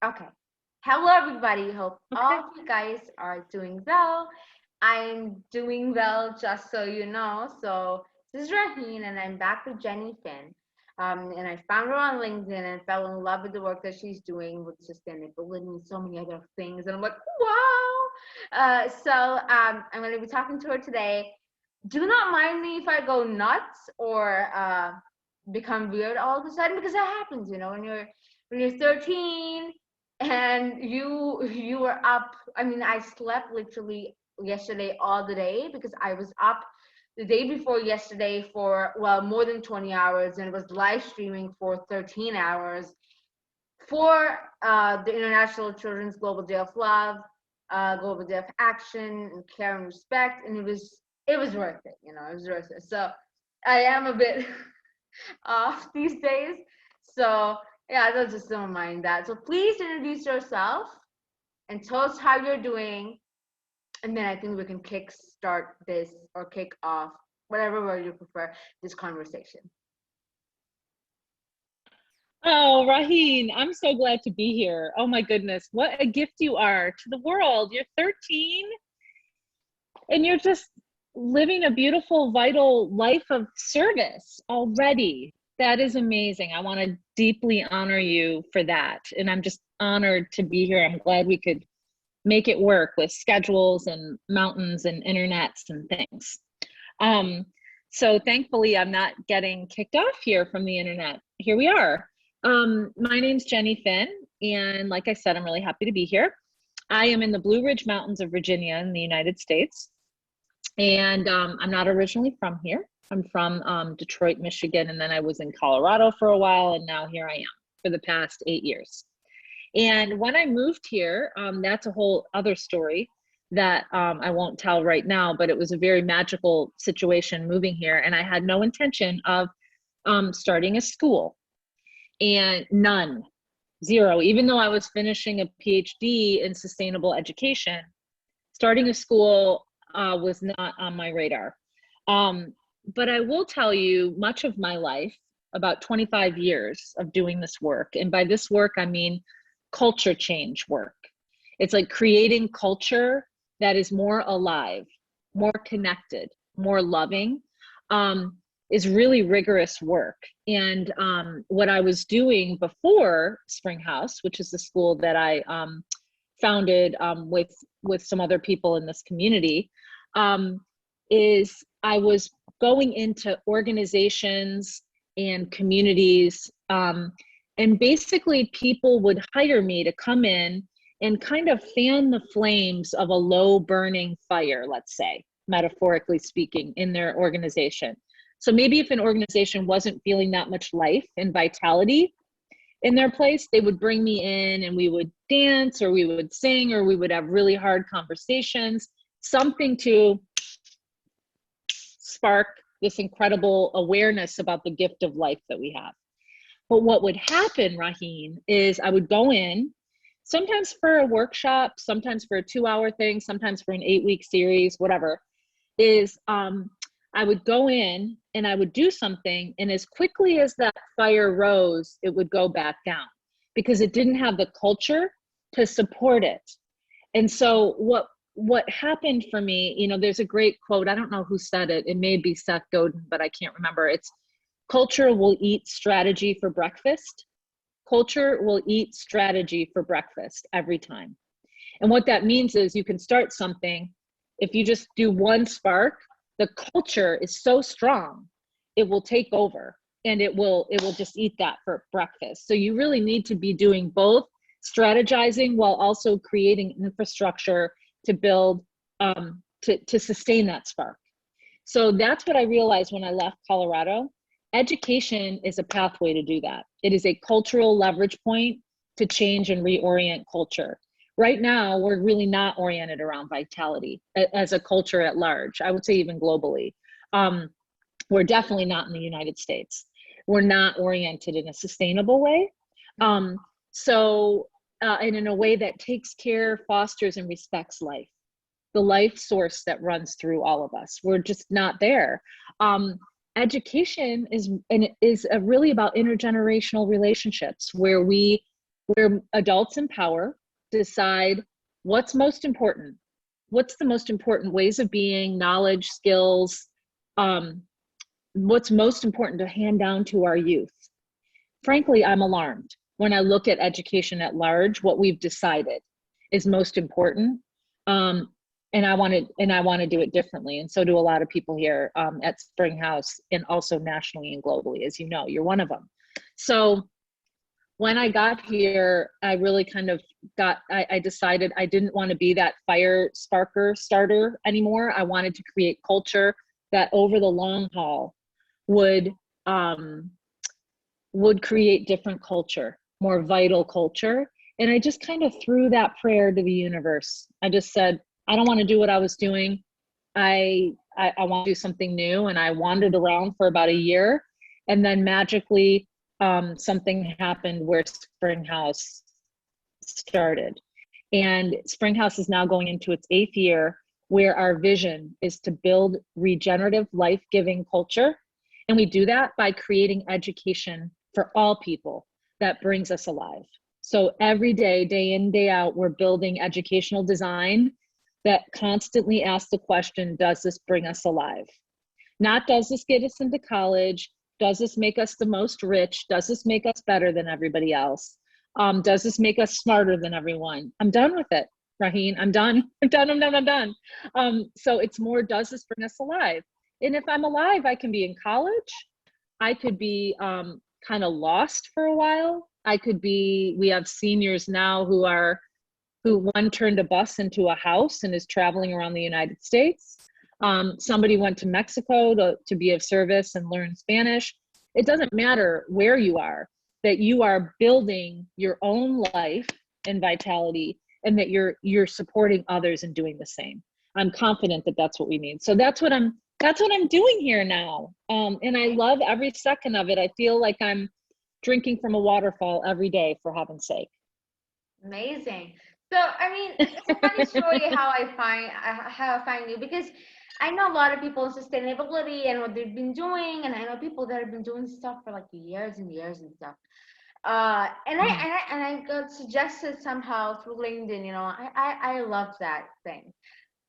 Okay. Hello, everybody. Hope all of you guys are doing well. I'm doing well, just so you know. So this is Raheen, and I'm back with Jenny Finn. And I found her on LinkedIn and fell in love with the work that she's doing with sustainability and so many other things. And I'm like, wow. I'm going to be talking to her today. Do not mind me if I go nuts or become weird all of a sudden, because that happens, when you're 13 and you were up. I mean, I slept literally yesterday all the day because I was up the day before yesterday for, well, more than 20 hours, and was live streaming for 13 hours for the International Children's Global Day of Love, Global Day of Action and Care and Respect, and it was worth it. It was worth it. So I am a bit off these days. So yeah, just don't mind that. So please introduce yourself and tell us how you're doing. And then I think we can kick off, whatever word you prefer, this conversation. Oh, Raheen, I'm so glad to be here. Oh my goodness, what a gift you are to the world. You're 13 and you're just living a beautiful, vital life of service already. That is amazing. I want to deeply honor you for that. And I'm just honored to be here. I'm glad we could make it work with schedules and mountains and internets and things. So thankfully, I'm not getting kicked off here from the internet. Here we are. My name's Jenny Finn. And like I said, I'm really happy to be here. I am in the Blue Ridge Mountains of Virginia in the United States. And I'm not originally from here. I'm from Detroit, Michigan, and then I was in Colorado for a while, and now here I am for the past 8 years. And when I moved here, that's a whole other story that I won't tell right now, but it was a very magical situation moving here, and I had no intention of starting a school, and none, zero. Even though I was finishing a Ph.D. in sustainable education, starting a school was not on my radar. But I will tell you, much of my life, about 25 years of doing this work, and by this work, I mean culture change work. It's like creating culture that is more alive, more connected, more loving, is really rigorous work. And what I was doing before Springhouse, which is the school that I founded with some other people in this community, is I was going into organizations and communities, and basically people would hire me to come in and kind of fan the flames of a low burning fire, let's say, metaphorically speaking, in their organization. So maybe if an organization wasn't feeling that much life and vitality in their place, they would bring me in and we would dance, or we would sing, or we would have really hard conversations, something to spark this incredible awareness about the gift of life that we have. But what would happen, Raheen, is I would go in, sometimes for a workshop, sometimes for a 2-hour thing, sometimes for an 8-week series, whatever, is I would go in and I would do something, and as quickly as that fire rose, it would go back down because it didn't have the culture to support it. And so what happened for me, there's a great quote, I don't know who said it, it may be Seth Godin, but I can't remember. It's, culture will eat strategy for breakfast. Culture will eat strategy for breakfast every time. And what that means is you can start something, if you just do one spark, the culture is so strong, it will take over and it will just eat that for breakfast. So you really need to be doing both, strategizing while also creating infrastructure to build, to sustain that spark. So that's what I realized when I left Colorado. Education is a pathway to do that. It is a cultural leverage point to change and reorient culture. Right now, we're really not oriented around vitality as a culture at large. I would say even globally. We're definitely not in the United States. We're not oriented in a sustainable way. And in a way that takes care, fosters, and respects life, the life source that runs through all of us. We're just not there. education is really about intergenerational relationships where adults in power decide what's most important, what's the most important ways of being, knowledge, skills, what's most important to hand down to our youth. Frankly, I'm alarmed when I look at education at large. What we've decided is most important, and I want to do it differently, and so do a lot of people here at Springhouse, and also nationally and globally. As you know, you're one of them. So when I got here, I really kind of I decided I didn't want to be that fire starter anymore. I wanted to create culture that over the long haul would create different culture, more vital culture. And I just kind of threw that prayer to the universe. I just said, I don't want to do what I was doing. I want to do something new. And I wandered around for about a year. And then magically, something happened where Springhouse started. And Springhouse is now going into its 8th year, where our vision is to build regenerative, life-giving culture. And we do that by creating education for all people that brings us alive. So every day, day in, day out, we're building educational design that constantly asks the question, does this bring us alive? Not does this get us into college? Does this make us the most rich? Does this make us better than everybody else? Does this make us smarter than everyone? I'm done with it, Raheen. I'm done. I'm done. So it's more, does this bring us alive? And if I'm alive, I can be in college. I could be kind of lost for a while. We have seniors now who one turned a bus into a house and is traveling around the United States. Somebody went to Mexico to be of service and learn Spanish. It doesn't matter where you are, that you are building your own life and vitality, and that you're supporting others and doing the same. I'm confident that that's what we need. So that's what I'm doing here now. And I love every second of it. I feel like I'm drinking from a waterfall every day, for heaven's sake. Amazing. So, I mean, it's a funny story how I find you, because I know a lot of people in sustainability and what they've been doing, and I know people that have been doing stuff for like years and years and stuff. And I got suggested somehow through LinkedIn. I love that thing,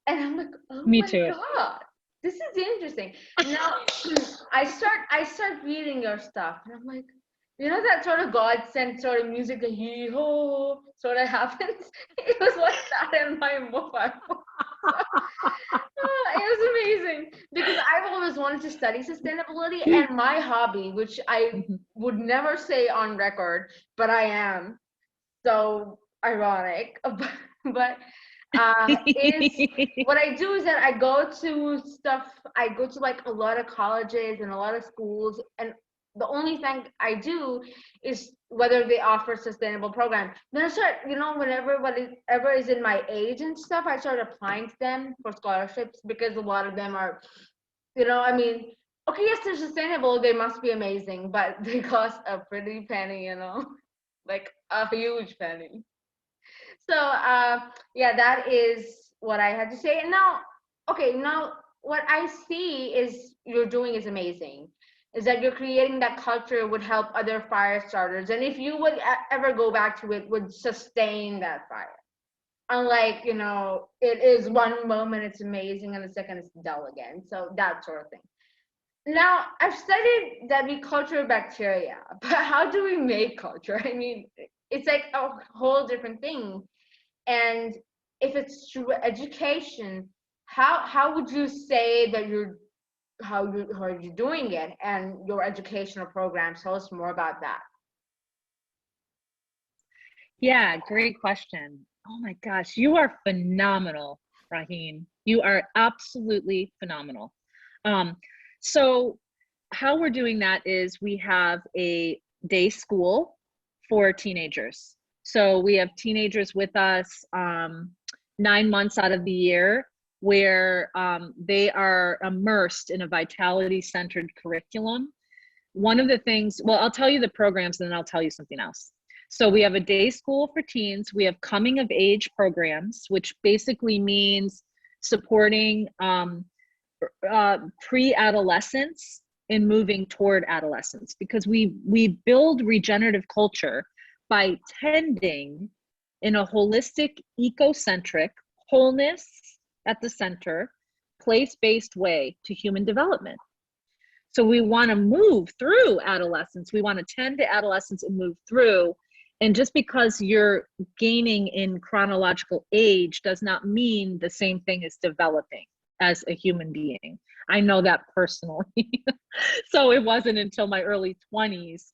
and I'm like, oh Me my too. God, this is interesting. Now, I start reading your stuff, and I'm like, that sort of God sent sort of music, the hee ho sort of happens. It was like that in my mobile phone. It was amazing, because I've always wanted to study sustainability, and my hobby, which I would never say on record, but I am so ironic, but is what I do is that I go to like a lot of colleges and a lot of schools, and the only thing I do is whether they offer sustainable programs. Then I start, whatever is in my age and stuff, I start applying to them for scholarships, because a lot of them are, okay, yes, they're sustainable, they must be amazing, but they cost a pretty penny, like a huge penny. So yeah, that is what I had to say. And now, what I see is you're doing is amazing, is that you're creating that culture would help other fire starters, and if you would ever go back to it, would sustain that fire. Unlike, it is one moment it's amazing and the second it's dull again. So that sort of thing. Now, I've studied that we culture bacteria, but how do we make culture? I mean, it's like a whole different thing. And if it's through education, how would you say that how are you doing it, and your educational programs? Tell us more about that. Yeah, great question. Oh my gosh, you are phenomenal, Raheen. You are absolutely phenomenal. So how we're doing that is we have a day school for teenagers. So we have teenagers with us 9 months out of the year, where they are immersed in a vitality-centered curriculum. One of the things, well, I'll tell you the programs and then I'll tell you something else. So we have a day school for teens. We have coming of age programs, which basically means supporting pre-adolescents in moving toward adolescence, because we build regenerative culture by tending in a holistic, ecocentric, wholeness at the center, place-based way to human development. So we want to move through adolescence. We want to tend to adolescence and move through. And just because you're gaining in chronological age does not mean the same thing as developing as a human being. I know that personally. So it wasn't until my early 20s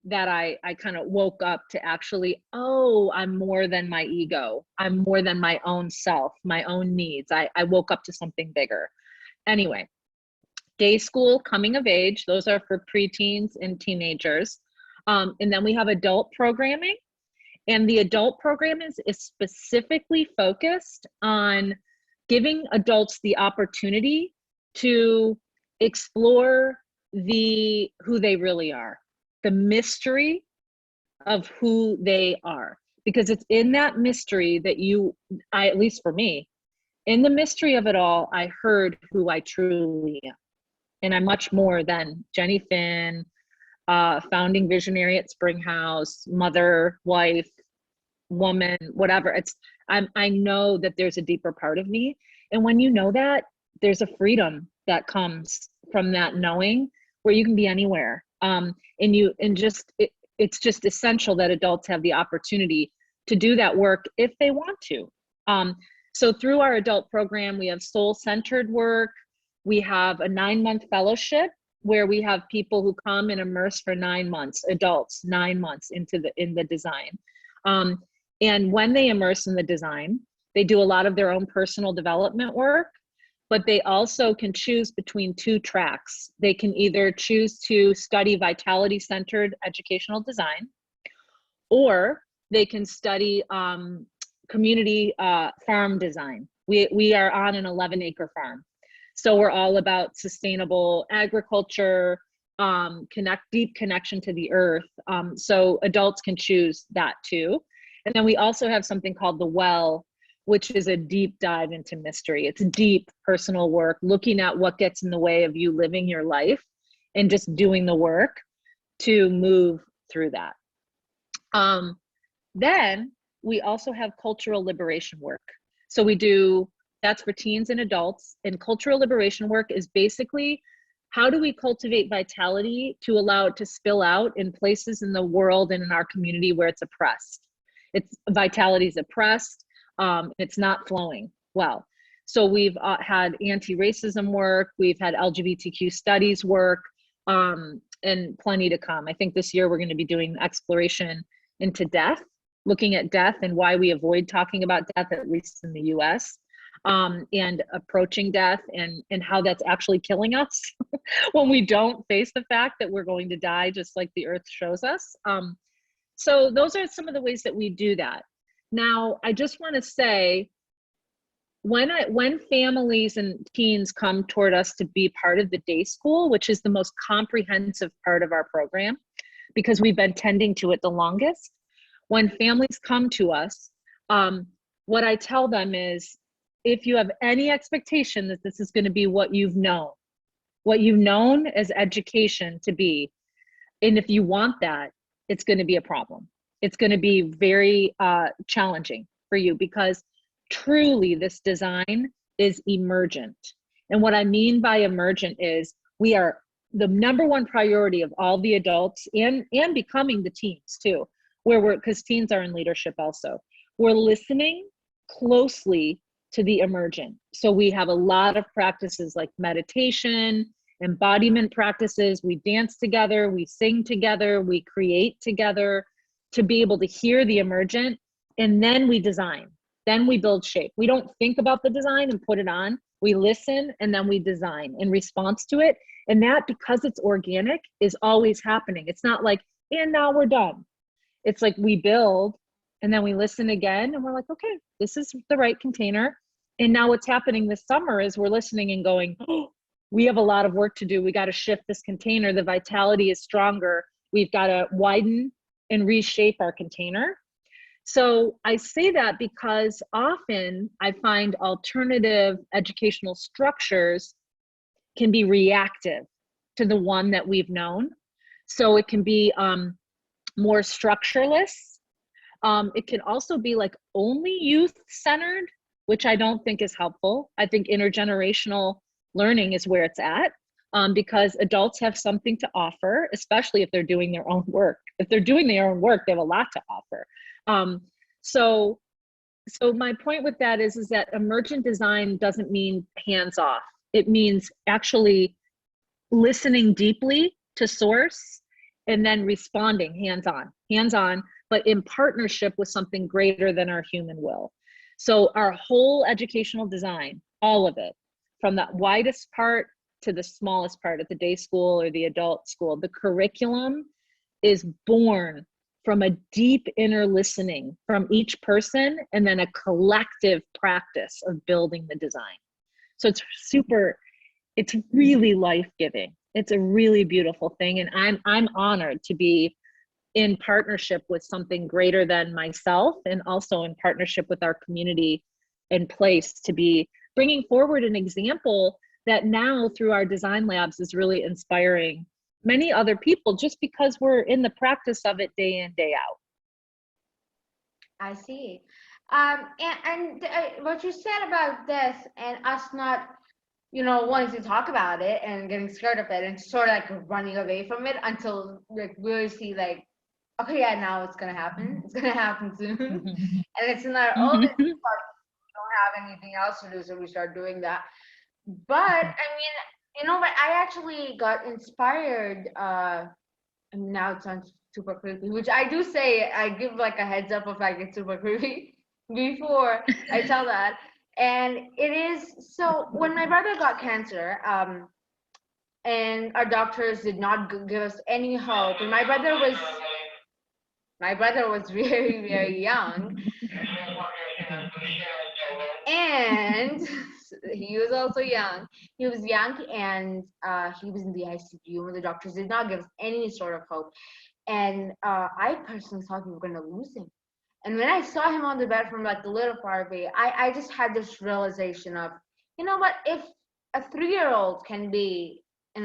that I kind of woke up to actually, oh, I'm more than my ego. I'm more than my own self, my own needs. I woke up to something bigger. Anyway, day school, coming of age, those are for preteens and teenagers. And then we have adult programming. And the adult program is specifically focused on giving adults the opportunity to explore who they really are, the mystery of who they are. Because it's in that mystery that at least for me, in the mystery of it all, I heard who I truly am. And I'm much more than Jenny Finn, founding visionary at Springhouse, mother, wife, woman, whatever. I know that there's a deeper part of me. And when you know that, there's a freedom that comes from that knowing, where you can be anywhere. It's just essential that adults have the opportunity to do that work if they want to. So through our adult program, we have soul-centered work. We have a 9-month fellowship where we have people who come and immerse for 9 months, adults, 9 months in the design. And when they immerse in the design, they do a lot of their own personal development work, but they also can choose between 2 tracks. They can either choose to study vitality-centered educational design, or they can study community farm design. We are on an 11-acre farm. So we're all about sustainable agriculture, deep connection to the earth. So adults can choose that too. And then we also have something called the Well, which is a deep dive into mystery. It's deep personal work, looking at what gets in the way of you living your life and just doing the work to move through that. Then we also have cultural liberation work. So that's for teens and adults. And cultural liberation work is basically, how do we cultivate vitality to allow it to spill out in places in the world and in our community where it's oppressed? Vitality is oppressed. It's not flowing well. So we've had anti-racism work, we've had LGBTQ studies work, and plenty to come. I think this year we're going to be doing exploration into death, looking at death and why we avoid talking about death, at least in the US, and approaching death and how that's actually killing us when we don't face the fact that we're going to die, just like the earth shows us. So those are some of the ways that we do that. Now, I just want to say, when families and teens come toward us to be part of the day school, which is the most comprehensive part of our program, because we've been tending to it the longest, when families come to us, what I tell them is, if you have any expectation that this is going to be what you've known as education to be, and if you want that, it's going to be a problem. It's going to be very challenging for you, because truly this design is emergent. And what I mean by emergent is, we are the #1 priority of all the adults and becoming the teens too, because teens are in leadership also. We're listening closely to the emergent. So we have a lot of practices like meditation, embodiment practices. We dance together, we sing together, we create together to be able to hear the emergent. And then we design, then we build shape. We don't think about the design and put it on. We listen and then we design in response to it. And that, because it's organic, is always happening. It's not like, and now we're done. It's like we build and then we listen again and we're like, okay, this is the right container. And now what's happening this summer is we're listening and going, oh, we have a lot of work to do. We got to shift this container. The vitality is stronger. We've got to widen and reshape our container. So I say that because often I find alternative educational structures can be reactive to the one that we've known. So it can be more structureless. It can also be like only youth centered, which I don't think is helpful. I think intergenerational learning is where it's at, because adults have something to offer, especially if they're doing their own work. If they're doing their own work, they have a lot to offer. So my point with that is that emergent design doesn't mean hands off. It means actually listening deeply to source and then responding hands on, but in partnership with something greater than our human will. So our whole educational design, all of it, from the widest part to the smallest part at the day school or the adult school, the curriculum is born from a deep inner listening from each person, and then a collective practice of building the design. So it's really life-giving. It's a really beautiful thing. And I'm honored to be in partnership with something greater than myself, and also in partnership with our community and place to be bringing forward an example that now through our design labs is really inspiring many other people, just because we're in the practice of it day in, day out. I see. And what you said about this and us not, wanting to talk about it and getting scared of it and sort of like running away from it until like we see like, okay, yeah, now it's gonna happen. It's gonna happen soon. And it's not, oh, we don't have anything else to do, so we start doing that. But I mean, but I actually got inspired. And now it sounds super creepy, which I do say, I give like a heads up if I get super creepy before I tell that. And it is, so when my brother got cancer, and our doctors did not give us any hope, and my brother was very, very young, and he was also young. He was young, and he was in the ICU, and the doctors did not give us any sort of hope. And I personally thought we were going to lose him. And when I saw him on the bed from like a little far away, I just had this realization of, you know what, if a 3-year-old can be, in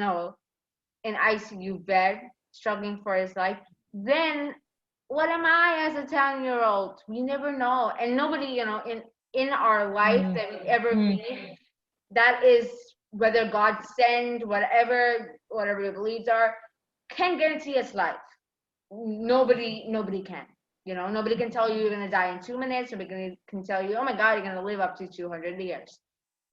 ICU bed struggling for his life, then what am I as a 10-year-old? We never know. And nobody, in our life that we ever meet, that is, whether God send, whatever your beliefs are, can guarantee us life. Nobody can. Nobody can tell you you're gonna die in 2 minutes. Nobody can tell you, oh my God, you're gonna live up to 200 years.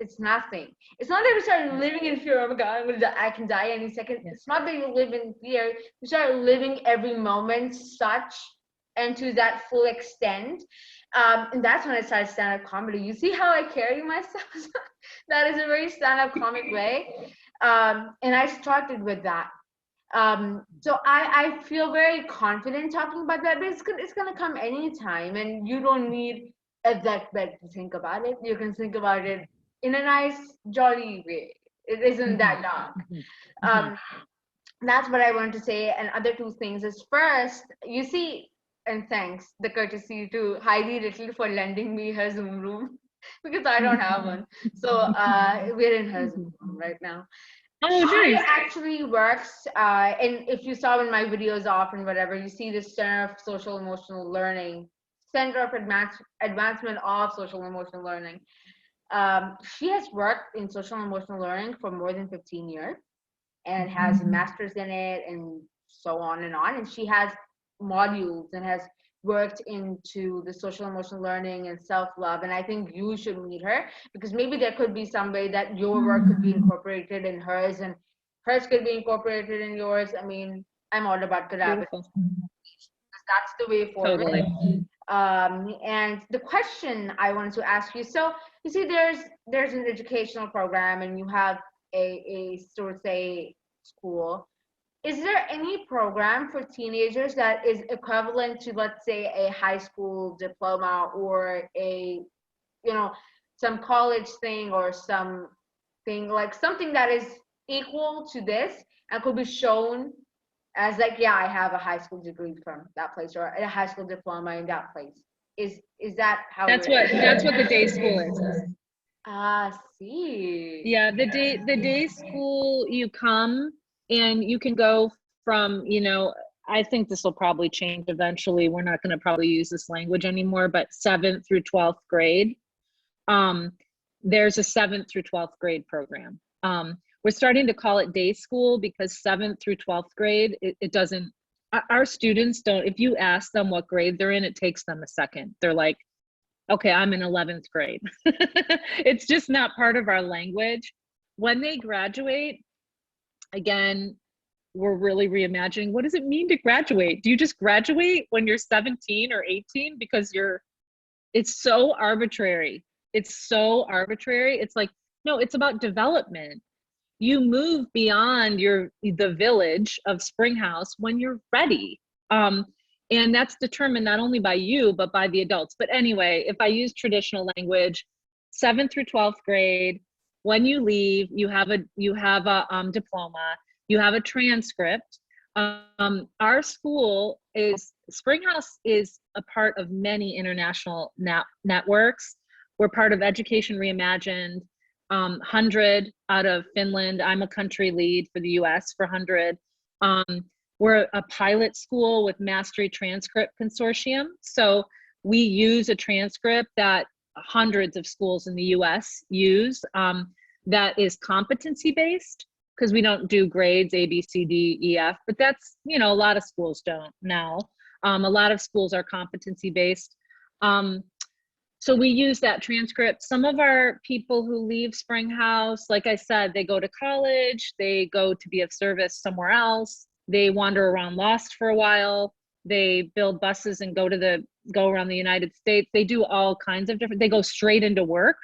It's nothing. It's not that we start living in fear. Oh my God, I can die any second. It's not that you live in fear. You start living every moment such and to that full extent. And that's when I started stand-up comedy. You see how I carry myself? That is a very stand-up comic way. And I started with that. So I feel very confident talking about that, but it's gonna come anytime, and you don't need a deathbed to think about it. You can think about it in a nice, jolly way. It isn't that dark. That's what I wanted to say. And other two things is, first, you see, and thanks, the courtesy to Heidi Little for lending me her Zoom room because I don't have one. So we're in her Zoom room right now. Oh, She nice. actually works, and if you saw in my videos off and whatever, you see the Center of Social Emotional Learning, Center of Advancement of Social Emotional Learning. She has worked in social and emotional learning for more than 15 years and has a master's in it and so on and on. And she has modules and has worked into the social emotional learning and self-love. And I think you should meet her, because maybe there could be some way that your work could be incorporated in hers and hers could be incorporated in yours. I mean, I'm all about collaboration. That's the way forward. Totally. And the question I wanted to ask you, so you see there's an educational program and you have a sort of say school. Is there any program for teenagers that is equivalent to, let's say, a high school diploma or a, some college thing or something, like something that is equal to this and could be shown as like, yeah, I have a high school degree from that place or a high school diploma in that place? Is that how that's what the day school is? Ah, see. Yeah, the day school, you come And you can go from, you know, I think this will probably change eventually. We're not going to probably use this language anymore, but 7th through 12th grade. There's a 7th through 12th grade program. We're starting to call it day school because 7th through 12th grade, it doesn't, our students don't, if you ask them what grade they're in, it takes them a second. They're like, okay, I'm in 11th grade. It's just not part of our language. When they graduate, again, we're really reimagining, what does it mean to graduate? Do you just graduate when you're 17 or 18? Because it's so arbitrary. It's so arbitrary. It's like, no, it's about development. You move beyond the village of Springhouse when you're ready. And that's determined not only by you, but by the adults. But anyway, if I use traditional language, 7th through 12th grade, when you leave, you have a diploma, you have a transcript. Our school Springhouse is a part of many international networks. We're part of Education Reimagined, 100 out of Finland. I'm a country lead for the US for 100. We're a pilot school with Mastery Transcript Consortium. So we use a transcript that hundreds of schools in the US use, that is competency based, because we don't do grades A, B, C, D, E, F, but that's, you know, a lot of schools don't now. A lot of schools are competency based. So we use that transcript. Some of our people who leave Springhouse, like I said, they go to college, they go to be of service somewhere else. They wander around lost for a while. They build buses and go around the United States. They do all kinds of they go straight into work.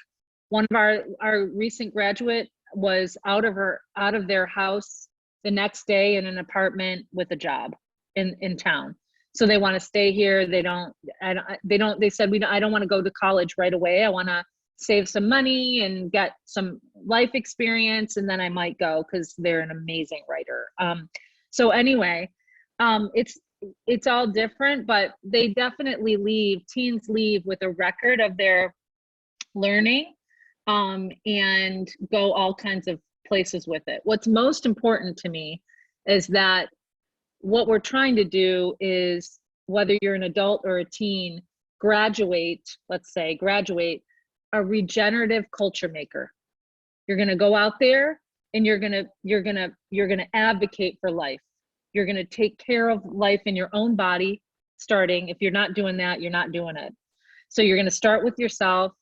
One of our recent graduate was out of their house the next day in an apartment with a job in town. So they want to stay here. They said, I don't want to go to college right away. I want to save some money and get some life experience, and then I might go, because they're an amazing writer. So anyway, it's all different, but they definitely teens leave with a record of their learning, and go all kinds of places with it. What's most important to me is that what we're trying to do is, whether you're an adult or a teen, graduate a regenerative culture maker. You're going to go out there and you're going to advocate for life. You're going to take care of life in your own body, starting. If you're not doing that, you're not doing it. So you're going to start with yourself.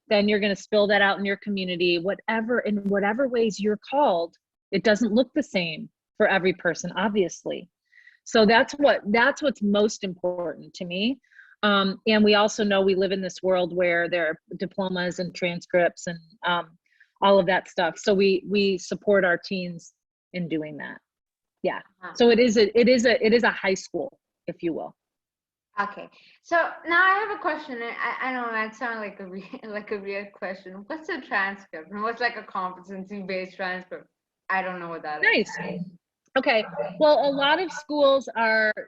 Then you're going to spill that out in your community, in whatever ways you're called. It doesn't look the same for every person, obviously. So that's what's most important to me. And we also know we live in this world where there are diplomas and transcripts and all of that stuff. So we support our teens in doing that. Yeah. So it is a high school, if you will. Okay, so now I have a question. I know that sounds like a weird question. What's a transcript? And what's like a competency-based transcript? I don't know what that is. Nice. Okay. Well, a lot of schools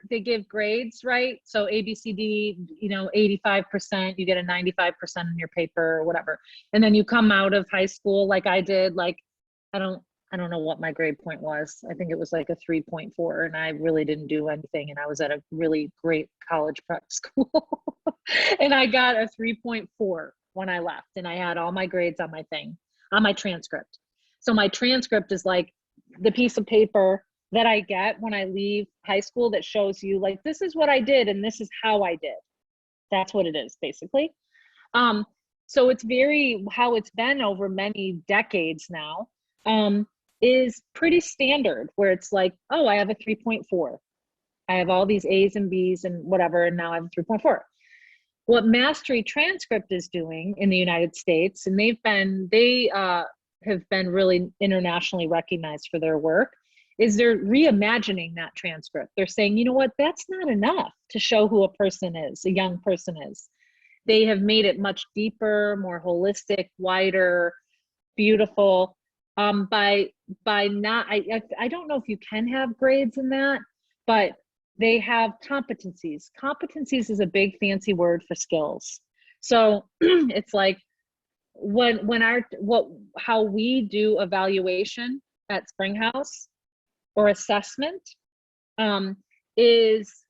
they give grades, right? So A, B, C, D, 85%, you get a 95% in your paper or whatever. And then you come out of high school, like I did, like, I don't know what my grade point was. I think it was like a 3.4, and I really didn't do anything. And I was at a really great college prep school and I got a 3.4 when I left, and I had all my grades on my transcript. So my transcript is like the piece of paper that I get when I leave high school that shows you, like, this is what I did and this is how I did. That's what it is, basically. So it's how it's been over many decades now, is pretty standard, where it's like, oh, I have a 3.4. I have all these A's and B's and whatever, and now I have a 3.4. What Mastery Transcript is doing in the United States, and they have been really internationally recognized for their work, is they're reimagining that transcript. They're saying, you know what, that's not enough to show who a person is, a young person is. They have made it much deeper, more holistic, wider, beautiful. I don't know if you can have grades in that, but they have competencies. Competencies is a big fancy word for skills. So it's like how we do evaluation at Springhouse or assessment is,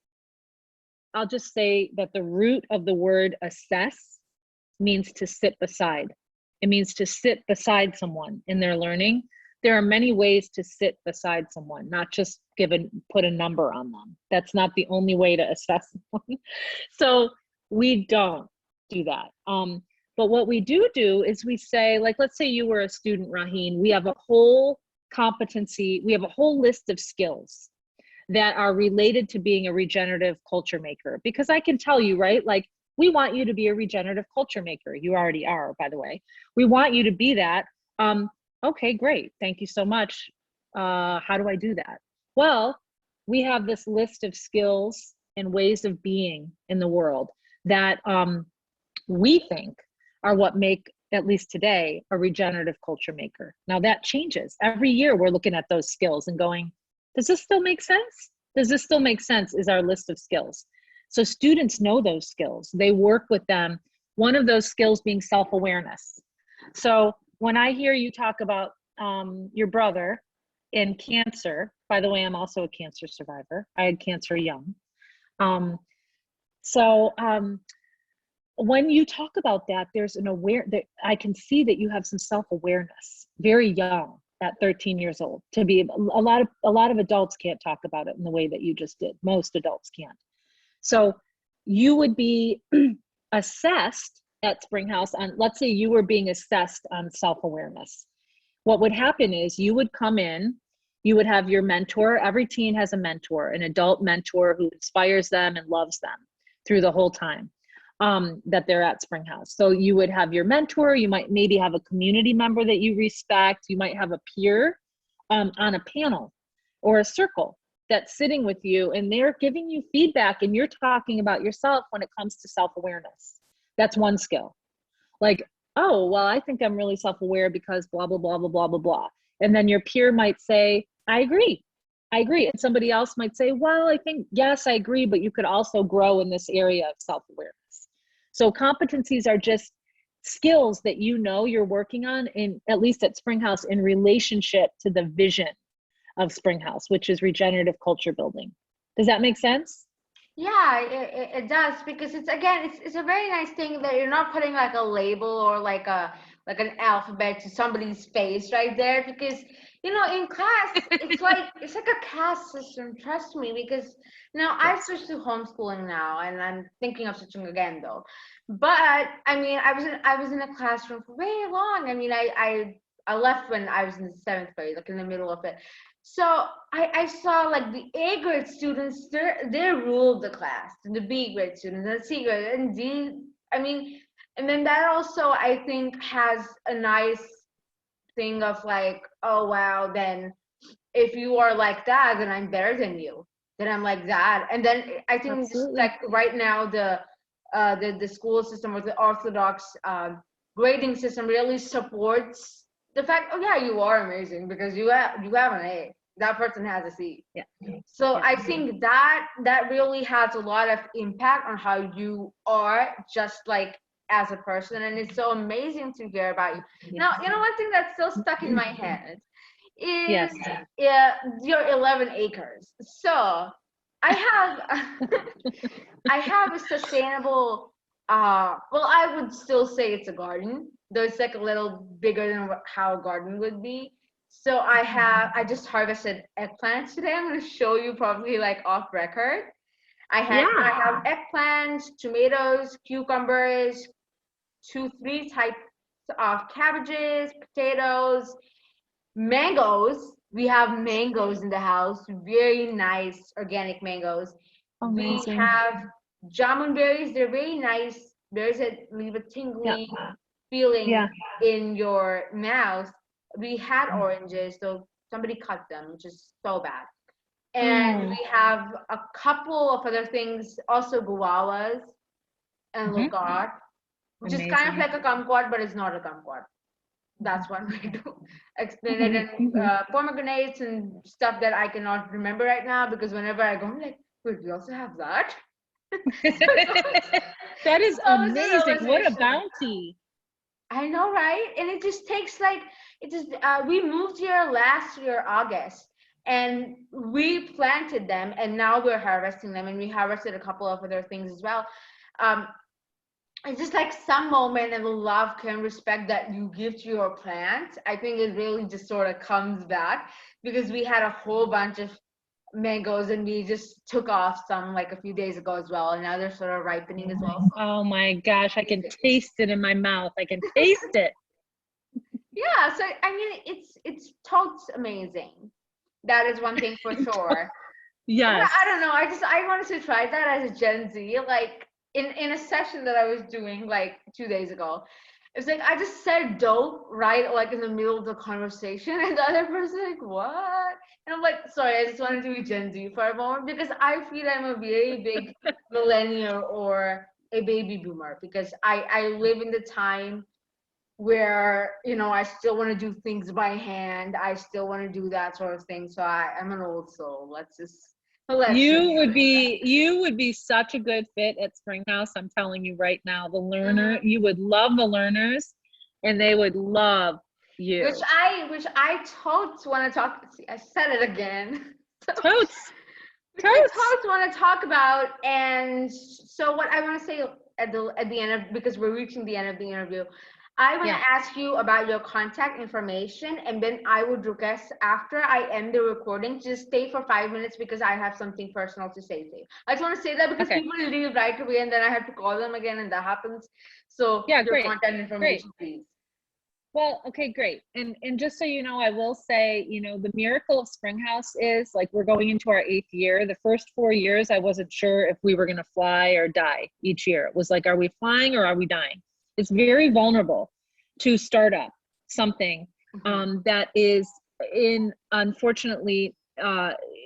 I'll just say that the root of the word assess means to sit beside. It means to sit beside someone in their learning. There are many ways to sit beside someone, not just put a number on them. That's not the only way to assess someone. So we don't do that. But what we do is we say, like, let's say you were a student, Raheen, we have a whole competency, we have a whole list of skills that are related to being a regenerative culture maker. Because I can tell you, right, like, we want you to be a regenerative culture maker. You already are, by the way. We want you to be that. Okay, great. Thank you so much. How do I do that? Well, we have this list of skills and ways of being in the world that we think are what make, at least today, a regenerative culture maker. Now that changes. Every year we're looking at those skills and going, does this still make sense? Does this still make sense is our list of skills. So students know those skills. They work with them. One of those skills being self-awareness. So when I hear you talk about your brother and cancer, by the way, I'm also a cancer survivor. I had cancer young. When you talk about that, there's an that I can see that you have some self-awareness, very young, at 13 years old. To be a lot of adults can't talk about it in the way that you just did. Most adults can't. So you would be assessed at Springhouse on, let's say you were being assessed on self-awareness. What would happen is you would come in, you would have your mentor. Every teen has a mentor, an adult mentor who inspires them and loves them through the whole time that they're at Springhouse. So you would have your mentor, you might maybe have a community member that you respect, you might have a peer on a panel or a circle that's sitting with you, and they're giving you feedback, and you're talking about yourself when it comes to self-awareness. That's one skill. Like, oh, well, I think I'm really self-aware because blah, blah, blah, blah, blah, blah, blah. And then your peer might say, I agree. And somebody else might say, well, I think, yes, I agree, but you could also grow in this area of self-awareness. So competencies are just skills that you know you're working on, in at least at Springhouse, in relationship to the vision of Springhouse, which is regenerative culture building. Does that make sense? Yeah, it does, because it's a very nice thing that you're not putting like a label or like an alphabet to somebody's face right there, because in class it's like a caste system, trust me, because I've switched to homeschooling now, and I'm thinking of switching again though. But I mean, I was in a classroom for very long. I mean, I left when I was in the 7th grade, like in the middle of it. So I saw like the A grade students, they ruled the class, and the B grade students, and the C grade, and D. I mean, and then that also, I think, has a nice thing of like, oh wow, then if you are like that, then I'm better than you. Then I'm like that, and then I think just like right now the school system, or the orthodox grading system, really supports the fact, oh yeah, you are amazing because you have an A. That person has a C. Yeah. So I think that really has a lot of impact on how you are, just like as a person, and it's so amazing to hear about you. Now, one thing that's still stuck in my head is your 11 acres. So I have a sustainable, well, I would still say it's a garden, though it's like a little bigger than how a garden would be. So I just harvested eggplants today. I'm going to show you probably like off record. I have eggplants, tomatoes, cucumbers, 3 types of cabbages, potatoes, mangoes. We have mangoes in the house, very nice organic mangoes. Amazing. We have jamun berries. They're very nice berries that leave a tingly feeling in your mouth. We had oranges, so somebody cut them, which is so bad. And we have a couple of other things, also guavas and loquat, which is kind of like a kumquat, but it's not a kumquat. That's one way to explain it. And pomegranates and stuff that I cannot remember right now, because whenever I go, I'm like, wait, we also have that? That is amazing. What a bounty. I know, right? And it just takes like, we moved here last year, August. and we planted them, and now we're harvesting them, and we harvested a couple of other things as well. um, it's just like some moment of love, care, and respect that you give to your plant. I think it really just sort of comes back, because we had a whole bunch of mangoes, and we just took off some like a few days ago as well, and now they're sort of ripening as well. So Oh my gosh, I can taste it in my mouth. I can taste it. yeah, so I mean, it's totes amazing. That is one thing for sure. But Yes. I don't know. I wanted to try that as a Gen Z. Like in a session that I was doing like 2 days ago, it's like I just said dope right like in the middle of the conversation, and the other person like what? And I'm like, sorry, I just wanted to be Gen Z for a moment, because I feel I'm a very big millennial or a baby boomer, because I live in the time where I still want to do things by hand. I still want to do that sort of thing. So I'm an old soul. Let's You just would say that. be such a good fit at Springhouse. I'm telling you right now, Mhm. you would love the learners and they would love Which you. I totes want to talk. See, I said it again. So, Totes, which I totes. totes want to talk about. And so what I want to say at the end of, because we're reaching the end of the interview, I want Yeah. to ask you about your contact information, and then I would request after I end the recording, just stay for 5 minutes, because I have something personal to say to you. I just want to say that because Okay. people leave right away, and then I have to call them again, and that happens. So Yeah, your great. contact Great. information, please. Well, okay, great. And just so you know, I will say, the miracle of Springhouse is like we're going into our 8th year. The first 4 years, I wasn't sure if we were going to fly or die each year. It was like, are we flying or are we dying? It's very vulnerable to start up something that is unfortunately,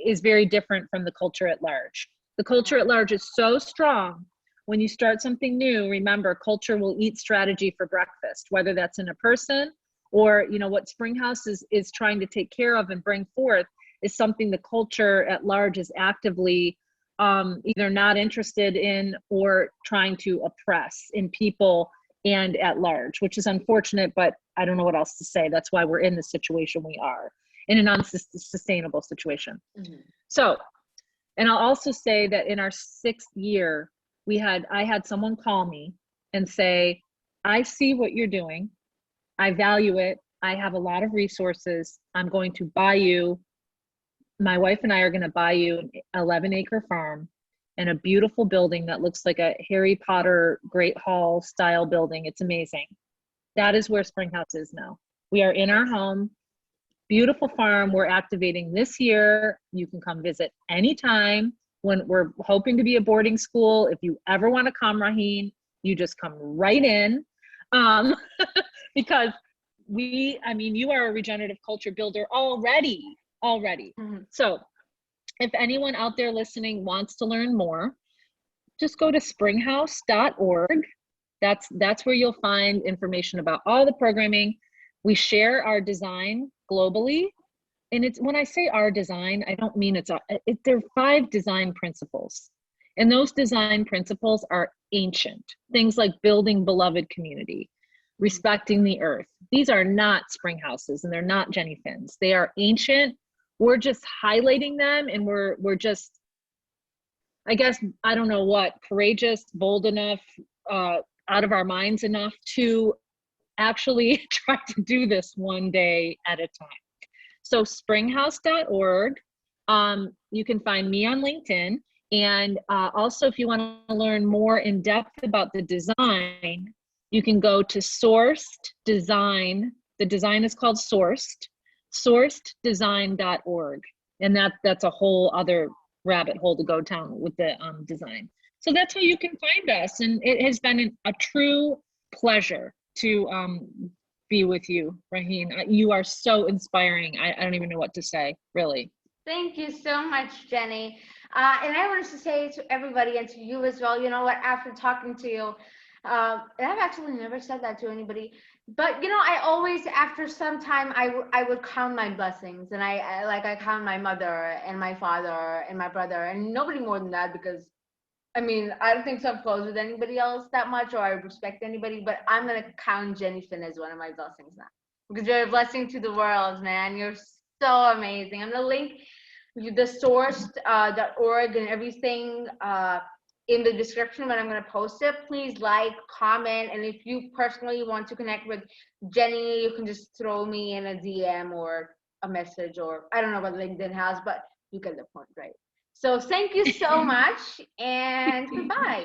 is very different from the culture at large. The culture at large is so strong. When you start something new, remember, culture will eat strategy for breakfast, whether that's in a person or, what Springhouse is trying to take care of and bring forth is something the culture at large is actively either not interested in or trying to oppress in people and at large, which is unfortunate, but I don't know what else to say. That's why we're in the situation we are, in an unsustainable situation. Mhm. So, and I'll also say that in our 6th year, I had someone call me and say, I see what you're doing. I value it. I have a lot of resources. I'm going to buy you, my wife and I are going to buy you an 11-acre farm and a beautiful building that looks like a Harry Potter Great Hall style building. It's amazing. That is where Springhouse is now. We are in our home, beautiful farm. We're activating this year. You can come visit anytime. When we're hoping to be a boarding school, if you ever want to come, Raheen, you just come right in. Um, because you are a regenerative culture builder already. Mhm. So if anyone out there listening wants to learn more, just go to springhouse.org. That's where you'll find information about all the programming. We share our design globally. And it's, when I say our design, I don't mean there are 5 design principles. And those design principles are ancient. Things like building beloved community, respecting the earth. These are not Springhouses and they're not Jenny Finns. They are ancient. We're just highlighting them, and we're just, I guess, I don't know what, courageous, bold enough, out of our minds enough to actually try to do this one day at a time. So springhouse.org. You can find me on LinkedIn. And also, if you want to learn more in depth about the design, you can go to Sourced Design. The design is called sourceddesign.org. And that's a whole other rabbit hole to go down with the design. So that's how you can find us. And it has been a true pleasure to be with you, Raheen. You are so inspiring. I don't even know what to say, really. Thank you so much, Jenny. And I wanted to say to everybody and to you as well, you know what, after talking to you, and I've actually never said that to anybody, but I always, after some time, I would count my blessings, and I count my mother and my father and my brother, and nobody more than that, because I mean, I don't think so I'm close with anybody else that much, or I respect anybody, but I'm gonna count Jenny Finn as one of my blessings now, because you're a blessing to the world, man. So amazing. I'm gonna link the source .org and everything in the description when I'm gonna post it. Please like, comment, and if you personally want to connect with Jenny, you can just throw me in a DM or a message, or I don't know what LinkedIn has, but you get the point, right? So thank you so much, and goodbye.